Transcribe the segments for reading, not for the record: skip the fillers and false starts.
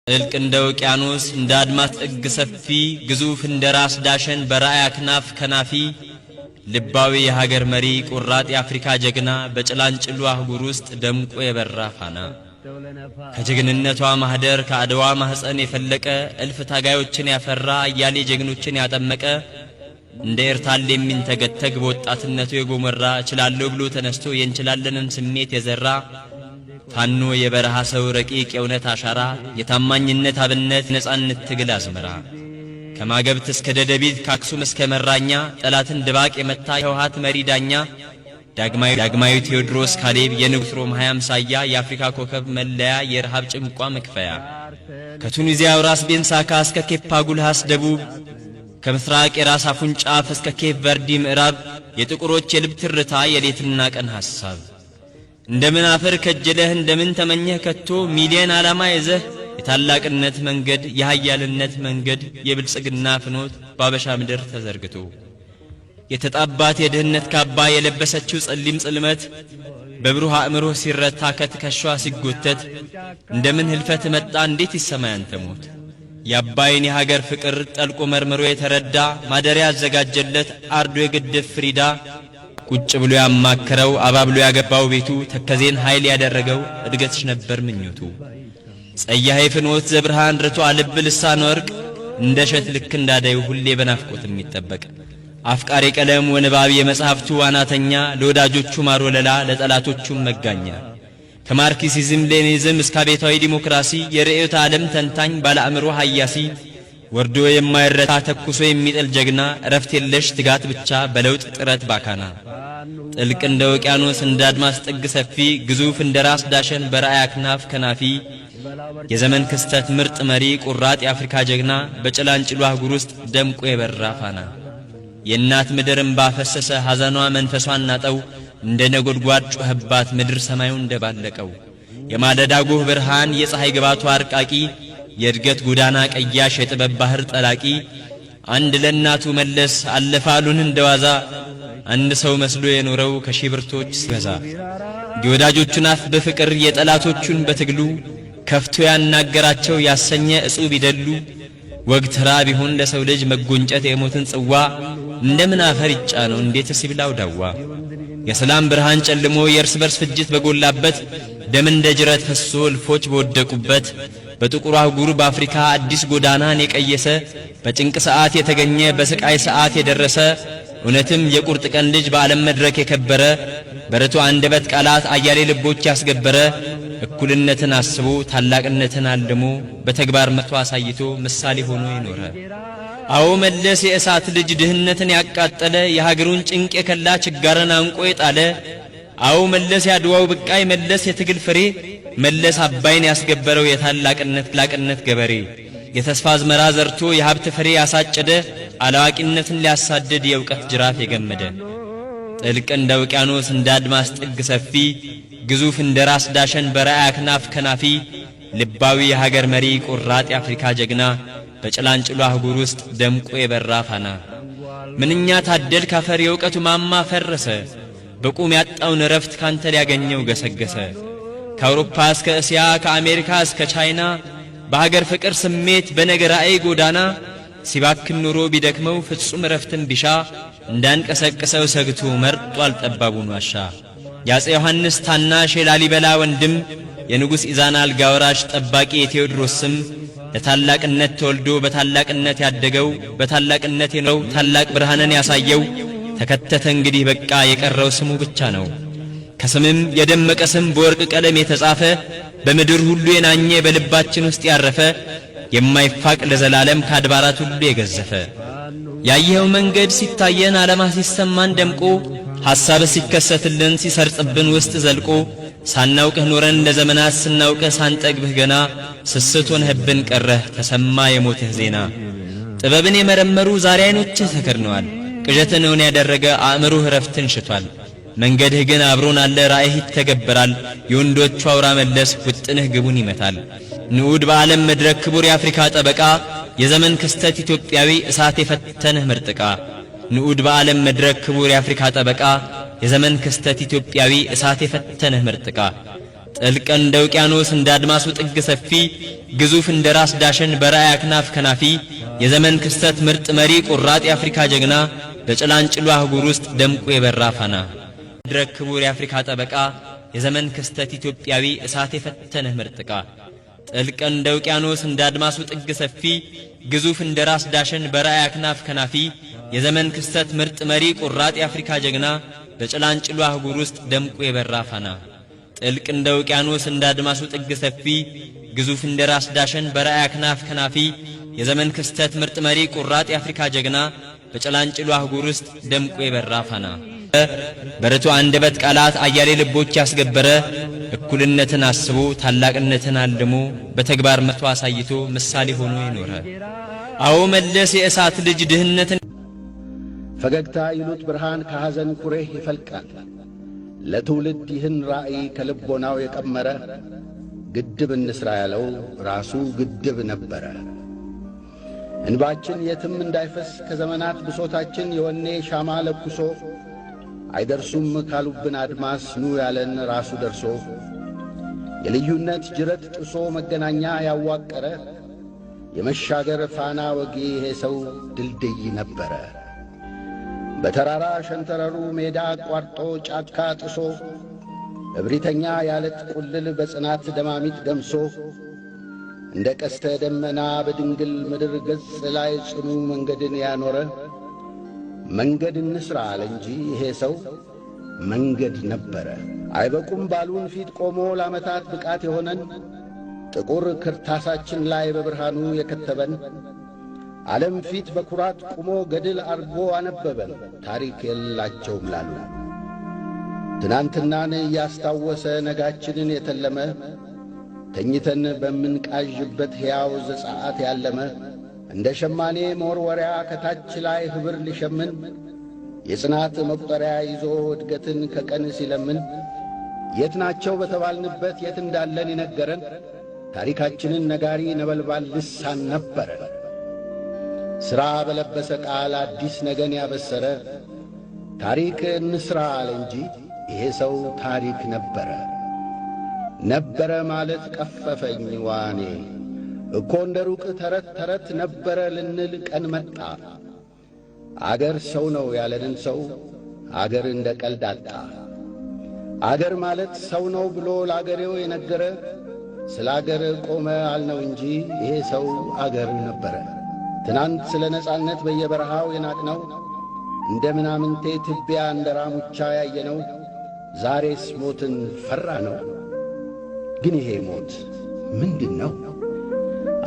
ጥልቅ እንደ ውቅያኖስ እንደ አድማስ ጥግ ሰፊ ግዙፍ እንደ ራስ ዳሸን በራእይ አክናፍ ከናፊ ልባዊ የሀገር መሪ ቁራጥ የአፍሪካ ጀግና በጭላንጭሉ አህጉር ውስጥ ደምቆ የበራ ፋና ከጀግንነቷ ማህደር ከአድዋ ማህፀን የፈለቀ እልፍ ታጋዮችን ያፈራ አያሌ ጀግኖችን ያጠመቀ እንደ ኤርታሌ የሚንተገተግ በወጣትነቱ የጎመራ እችላለሁ ብሎ ተነስቶ የእንችላለንን ስሜት የዘራ ፋኖ የበረሃ ሰው ረቂቅ የእውነት አሻራ የታማኝነት አብነት ነጻነት ትግል አዝመራ ከማገብት እስከ ደደቢት ካክሱም እስከ መራኛ ጠላትን ድባቅ የመታ የህወሓት መሪ ዳኛ ዳግማዊ ቴዎድሮስ ካሌብ የንጉሥ ሮም 20 አምሳያ የአፍሪካ ኮከብ መለያ የረሃብ ጭንቋ መክፈያ ከቱኒዚያው ራስ ቤንሳካ እስከ ኬፕ አጉልሃስ ደቡብ ከምስራቅ የራስ አፉን ጫፍ እስከ ኬፕ ቨርዲ ምዕራብ የጥቁሮች የልብ ትርታ የሌትና ቀን ሐሳብ እንደምን አፈር ከጀለህ እንደምን ተመኘህ ከቶ ሚሊየን ዓላማ ይዘህ የታላቅነት መንገድ የኃያልነት መንገድ የብልጽግና ፍኖት ባበሻ ምድር ተዘርግቶ የተጣባት የድህነት ካባ የለበሰችው ጸሊም ጽልመት በብሩህ አእምሮ ሲረታ ከትከሻዋ ሲጎተት እንደምን ህልፈት መጣ እንዴት ይሰማይ አንተ ሞት ያባይን የሀገር ፍቅር ጠልቆ መርምሮ የተረዳ ማደሪያ ያዘጋጀለት አርዶ የግድፍ ፍሪዳ ቁጭ ብሎ ያማከረው አባብሎ ያገባው ቤቱ ተከዜን ኃይል ያደረገው እድገትሽ ነበር ምኞቱ ጸያሄ ፍኖት ዘብርሃን ርቶ ልብ ልሳን ወርቅ እንደ ሸት ልክ እንዳዳዩ ሁሌ በናፍቆት የሚጠበቅ አፍቃሪ ቀለም ወንባብ የመጽሐፍቱ ዋናተኛ ለወዳጆቹ ማሮለላ ለጠላቶቹ መጋኛ ከማርክሲዝም ሌኒዝም እስከ አብዮታዊ ዲሞክራሲ የርዕዮተ ዓለም ተንታኝ ባለአእምሮ ሐያሲ ወርዶ የማይረታ ተኩሶ የሚጥል ጀግና እረፍት የለሽ ትጋት ብቻ በለውጥ ጥረት ባካና ጥልቅ እንደ ውቅያኖስ እንደ አድማስ ጥግ ሰፊ ግዙፍ እንደ ራስ ዳሸን በራእይ አክናፍ ከናፊ የዘመን ክስተት ምርጥ መሪ ቁራጥ የአፍሪካ ጀግና በጭላንጭሉ አህጉር ውስጥ ደምቆ የበራ ፋና የእናት ምድር እንባ ፈሰሰ ሐዘኗ መንፈሷን ናጠው እንደ ነጎድጓድ ጮኸባት ምድር ሰማዩን እንደባለቀው የማለዳ ጎህ ብርሃን የፀሐይ ግባቷ አርቃቂ የእድገት ጎዳና ቀያሽ የጥበብ ባህር ጠላቂ አንድ ለእናቱ መለስ አለፋሉን እንደዋዛ አንድ ሰው መስሎ የኖረው ከሺብርቶች ሲበዛ የወዳጆቹን አፍ በፍቅር የጠላቶቹን በትግሉ ከፍቶ ያናገራቸው ያሰኘ እጹብ ይደሉ ወግትራ ቢሆን ለሰው ልጅ መጎንጨት የሞትን ጽዋ እንደምን አፈር ይጫነው እንዴት ሲብላው ዳዋ የሰላም ብርሃን ጨልሞ የእርስ በርስ ፍጅት በጎላበት ደም እንደ ጅረት ፈሶ እልፎች በወደቁበት በጥቁሩ አህጉር በአፍሪካ አዲስ ጎዳናን የቀየሰ በጭንቅ ሰዓት የተገኘ በስቃይ ሰዓት የደረሰ እውነትም የቁርጥ ቀን ልጅ በዓለም መድረክ የከበረ በረቱ አንደበት ቃላት አያሌ ልቦች ያስገበረ እኩልነትን አስቦ ታላቅነትን አልሞ በተግባር መጥቶ አሳይቶ ምሳሌ ሆኖ ይኖረ አዎ መለስ የእሳት ልጅ ድህነትን ያቃጠለ የሀገሩን ጭንቅ የከላ ችጋርን አንቆ የጣለ አዎ መለስ ያድዋው ብቃይ መለስ የትግል ፍሬ መለስ አባይን ያስገበረው የታላቅነት ገበሬ የተስፋ አዝመራ ዘርቶ የሀብት ፍሬ ያሳጨደ አላዋቂነትን ሊያሳድድ የእውቀት ጅራፍ የገመደ ጥልቅ እንደ ውቅያኖስ እንደ አድማስ ጥግ ሰፊ ግዙፍ እንደ ራስ ዳሸን በራእይ አክናፍ ከናፊ ልባዊ የሀገር መሪ ቁራጥ የአፍሪካ ጀግና በጭላንጭሉ አህጉር ውስጥ ደምቆ የበራ ፋና ምንኛ ታደል ካፈር የእውቀቱ ማማ ፈረሰ በቁም ያጣውን ረፍት ካንተ ሊያገኘው ገሰገሰ ከአውሮፓ እስከ እስያ ከአሜሪካ እስከ ቻይና በሀገር ፍቅር ስሜት በነገራኤ ጎዳና ሲባክን ኑሮ ቢደክመው ፍጹም ረፍትን ቢሻ እንዳንቀሰቅሰው ሰግቶ መርጧል ጠባቡን ዋሻ ያጼ ዮሐንስ ታናሽ የላሊበላ ወንድም የንጉሥ ኢዛና አልጋ ወራሽ ጠባቂ የቴዎድሮስ ስም ለታላቅነት ተወልዶ በታላቅነት ያደገው በታላቅነት የኖረው ታላቅ ብርሃንን ያሳየው ተከተተ እንግዲህ በቃ የቀረው ስሙ ብቻ ነው ከስምም የደመቀ ስም በወርቅ ቀለም የተጻፈ በምድር ሁሉ የናኘ በልባችን ውስጥ ያረፈ የማይፋቅ ለዘላለም ከአድባራት ሁሉ የገዘፈ ያየው መንገድ ሲታየን ዓላማ ሲሰማን ደምቆ ሐሳብ ሲከሰትልን ሲሰርጽብን ውስጥ ዘልቆ ሳናውቅህ ኖረን ለዘመናት ስናውቅህ ሳንጠግብህ ገና ስስት ሆነህብን ቀረህ ተሰማ የሞትህ ዜና ጥበብን የመረመሩ ዛሬ አይኖችህ ተከድነዋል ቅዠትን እውን ያደረገ አእምሮህ ረፍትን ሽቷል መንገድህ ግን አብሮን አለ ራእይህ ይተገበራል የወንዶቹ አውራ መለስ ውጥንህ ግቡን ይመታል ንዑድ በዓለም መድረክ ክቡር የአፍሪካ ጠበቃ የዘመን ክስተት ኢትዮጵያዊ እሳት የፈተነህ ምርጥቃ ንዑድ በዓለም መድረክ ክቡር የአፍሪካ ጠበቃ የዘመን ክስተት ኢትዮጵያዊ እሳት የፈተነህ ምርጥቃ ጥልቅ እንደ ውቅያኖስ እንደ አድማሱ ጥግ ሰፊ ግዙፍ እንደ ራስ ዳሸን በራእይ አክናፍ ከናፊ የዘመን ክስተት ምርጥ መሪ ቁራጥ የአፍሪካ ጀግና በጭላንጭሉ አህጉር ውስጥ ደምቆ የበራ ፋና ድረክ ክቡር የአፍሪካ ጠበቃ የዘመን ክስተት ኢትዮጵያዊ እሳት የፈተነህ ምርጥቃ ጥልቅ እንደ ውቅያኖስ እንደ አድማሱ ጥግ ሰፊ ግዙፍ እንደ ራስ ዳሸን በራእይ አክናፍ ከናፊ የዘመን ክስተት ምርጥ መሪ ቁራጥ የአፍሪካ ጀግና በጭላንጭሉ አህጉር ውስጥ ደምቆ የበራ ፋና ጥልቅ እንደ ውቅያኖስ እንደ አድማሱ ጥግ ሰፊ ግዙፍ እንደ ራስ ዳሸን በራእይ አክናፍ ከናፊ የዘመን ክስተት ምርጥ መሪ ቁራጥ የአፍሪካ ጀግና በጭላንጭሉ አህጉር ውስጥ ደምቆ የበራ ፋና በርቱ አንደበት ቃላት አያሌ ልቦች ያስገበረ እኩልነትን አስቦ ታላቅነትን አልሞ በተግባር መቶ አሳይቶ ምሳሌ ሆኖ ይኖረ አዎ መለስ የእሳት ልጅ ድህነትን ፈገግታ ይሉት ብርሃን ከሐዘን ኩሬህ ይፈልቃል ለትውልድ ይህን ራእይ ከልቦናው የቀመረ ግድብ እንስራ ያለው ራሱ ግድብ ነበረ። እንባችን የትም እንዳይፈስ ከዘመናት ብሶታችን የወኔ ሻማ ለኩሶ አይደርሱም ካሉብን አድማስ ኑ ያለን ራሱ ደርሶ የልዩነት ጅረት ጥሶ መገናኛ ያዋቀረ የመሻገር ፋና ወጊ ይሄ ሰው ድልድይ ነበረ። በተራራ ሸንተረሩ ሜዳ አቋርጦ ጫካ ጥሶ እብሪተኛ ያለት ቁልል በጽናት ደማሚት ገምሶ እንደ ቀስተ ደመና በድንግል ምድር ገጽ ላይ ጽኑ መንገድን ያኖረ መንገድ እንስራ አለ እንጂ ይሄ ሰው መንገድ ነበረ። አይበቁም ባሉን ፊት ቆሞ ለዓመታት ብቃት የሆነን ጥቁር ክርታሳችን ላይ በብርሃኑ የከተበን ዓለም ፊት በኩራት ቁሞ ገድል አርጎ አነበበን ታሪክ የላቸውም ላሉ ትናንትናን እያስታወሰ ነጋችንን የተለመ ተኝተን በምንቃዥበት ሕያው ዘጸአት ያለመ እንደ ሸማኔ መወርወሪያ ከታች ላይ ኅብር ሊሸምን የጽናት መቁጠሪያ ይዞ እድገትን ከቀን ሲለምን የት ናቸው በተባልንበት የት እንዳለን ይነገረን ታሪካችንን ነጋሪ ነበልባል ልሳን ነበረ። ሥራ በለበሰ ቃል አዲስ ነገን ያበሰረ ታሪክ እንስራ አለ እንጂ ይሄ ሰው ታሪክ ነበረ። ነበረ ማለት ቀፈፈኝ ዋኔ እኮ እንደ ሩቅ ተረት ተረት ነበረ ልንል ቀን መጣ። አገር ሰው ነው ያለንን ሰው አገር እንደ ቀልድ አጣ። አገር ማለት ሰው ነው ብሎ ለአገሬው የነገረ ስለ አገር ቆመ አልነው እንጂ ይሄ ሰው አገር ነበረ። ትናንት ስለ ነጻነት በየበረሃው የናቅነው እንደ ምናምንቴ ትቢያ እንደ ራሙቻ ያየነው ዛሬስ ሞትን ፈራ ነው። ግን ይሄ ሞት ምንድን ነው?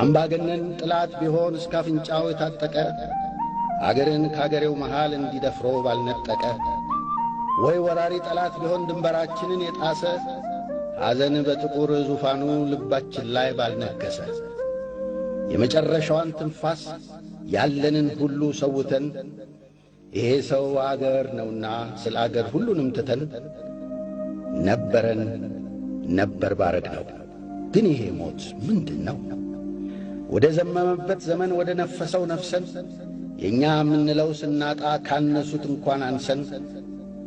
አምባገነን ጥላት ቢሆን እስከ አፍንጫው የታጠቀ አገርን ከአገሬው መሃል እንዲደፍሮ ባልነጠቀ ወይ ወራሪ ጠላት ቢሆን ድንበራችንን የጣሰ ሐዘን በጥቁር ዙፋኑ ልባችን ላይ ባልነገሰ የመጨረሻዋን ትንፋስ ያለንን ሁሉ ሰውተን ይሄ ሰው አገር ነውና ስለ አገር ሁሉንም ትተን ነበረን ነበር ባረግነው። ግን ይሄ ሞት ምንድን ነው? ወደ ዘመመበት ዘመን ወደ ነፈሰው ነፍሰን የእኛ የምንለው ስናጣ ካነሱት እንኳን አንሰን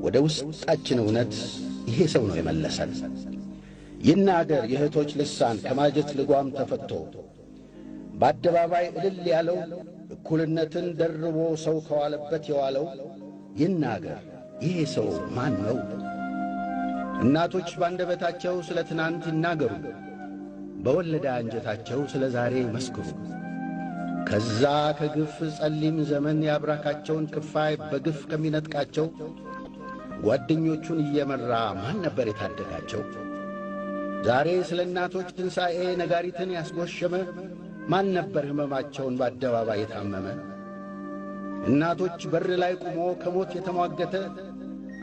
ወደ ውስጣችን እውነት ይሄ ሰው ነው የመለሰን። ይናገር የእህቶች ልሳን ከማጀት ልጓም ተፈቶ በአደባባይ እልል ያለው እኩልነትን ደርቦ ሰው ከዋለበት የዋለው ይናገር ይሄ ሰው ማን ነው? እናቶች ባንደበታቸው ስለ ትናንት ይናገሩ፣ በወለዳ አንጀታቸው ስለ ዛሬ መስክሩ። ከዛ ከግፍ ጸሊም ዘመን ያብራካቸውን ክፋይ በግፍ ከሚነጥቃቸው ጓደኞቹን እየመራ ማን ነበር የታደጋቸው? ዛሬ ስለ እናቶች ትንሣኤ ነጋሪትን ያስጎሸመ ማን ነበር ሕመማቸውን በአደባባይ የታመመ? እናቶች በር ላይ ቆሞ ከሞት የተሟገተ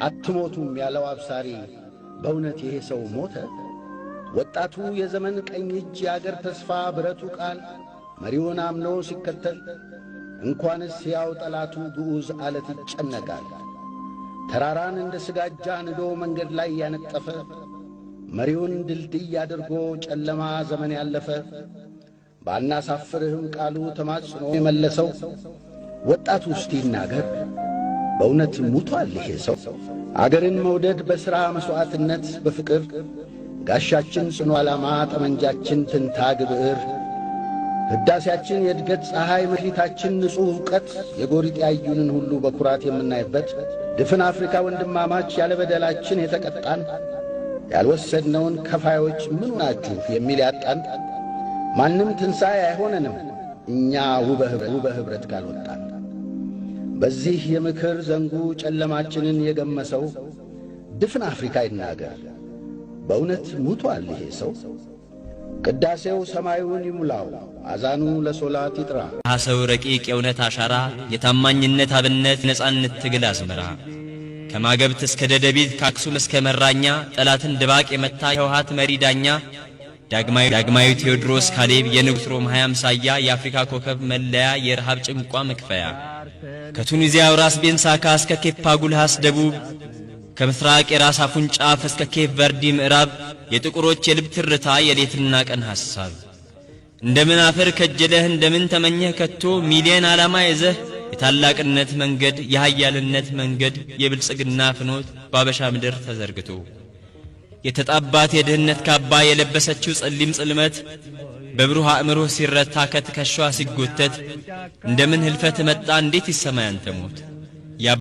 አትሞቱም ያለው አብሳሪ በእውነት ይሄ ሰው ሞተ? ወጣቱ የዘመን ቀኝ እጅ የአገር ተስፋ ብረቱ ቃል መሪውን አምኖ ሲከተል እንኳንስ ያው ጠላቱ ግዑዝ አለት ይጨነቃል። ተራራን እንደ ስጋጃ ንዶ መንገድ ላይ ያነጠፈ መሪውን ድልድይ አድርጎ ጨለማ ዘመን ያለፈ ባናሳፍርህም ቃሉ ተማጽኖ የመለሰው ወጣቱ እስቲ ይናገር በእውነት ሙቷል ይሄ ሰው? አገርን መውደድ በሥራ መሥዋዕትነት በፍቅር ጋሻችን ጽኑ ዓላማ፣ ጠመንጃችን ትንታግ ብዕር፣ ሕዳሴያችን የእድገት ፀሐይ፣ መክሊታችን ንጹሕ ዕውቀት፣ የጎሪጥ ያዩንን ሁሉ በኩራት የምናይበት ድፍን አፍሪካ ወንድማማች ያለ በደላችን የተቀጣን ያልወሰድነውን ከፋዮች ምኑ ናችሁ የሚል ያጣን ማንም ትንሣኤ አይሆነንም እኛ ውበ ኅብረት ካልወጣን። በዚህ የምክር ዘንጉ ጨለማችንን የገመሰው ድፍን አፍሪካ ይናገር፣ በእውነት ሙቶአል ይሄ ሰው። ቅዳሴው ሰማዩን ይሙላው፣ አዛኑ ለሶላት ይጥራ። ሐሰው ረቂቅ የእውነት አሻራ፣ የታማኝነት አብነት፣ ነጻነት ትግል አዝመራ፣ ከማገብት እስከ ደደቢት ከአክሱም እስከ መራኛ፣ ጠላትን ድባቅ የመታ የህወሓት መሪ ዳኛ፣ ዳግማዊ ቴዎድሮስ ካሌብ የንጉሥ ሮም 20 አምሳያ፣ የአፍሪካ ኮከብ መለያ የረሃብ ጭንቋ መክፈያ፣ ከቱኒዚያው ራስ ቤንሳካ እስከ ኬፕ አጉልሃስ ደቡብ፣ ከምስራቅ የራስ አፉን ጫፍ እስከ ኬፕ ቨርዲ ምዕራብ፣ የጥቁሮች የልብ ትርታ የሌትና ቀን ሐሳብ፣ እንደምን አፈር ከጀለህ እንደምን ተመኘህ ከቶ፣ ሚሊየን ዓላማ ይዘህ የታላቅነት መንገድ የኃያልነት መንገድ የብልጽግና ፍኖት ባበሻ ምድር ተዘርግቶ፣ የተጣባት የድህነት ካባ የለበሰችው ጸሊም ጽልመት በብሩህ አእምሮህ ሲረታ ከትከሻዋ ሲጎተት፣ እንደምን ህልፈት መጣ እንዴት ይሰማ ያንተ ሞት።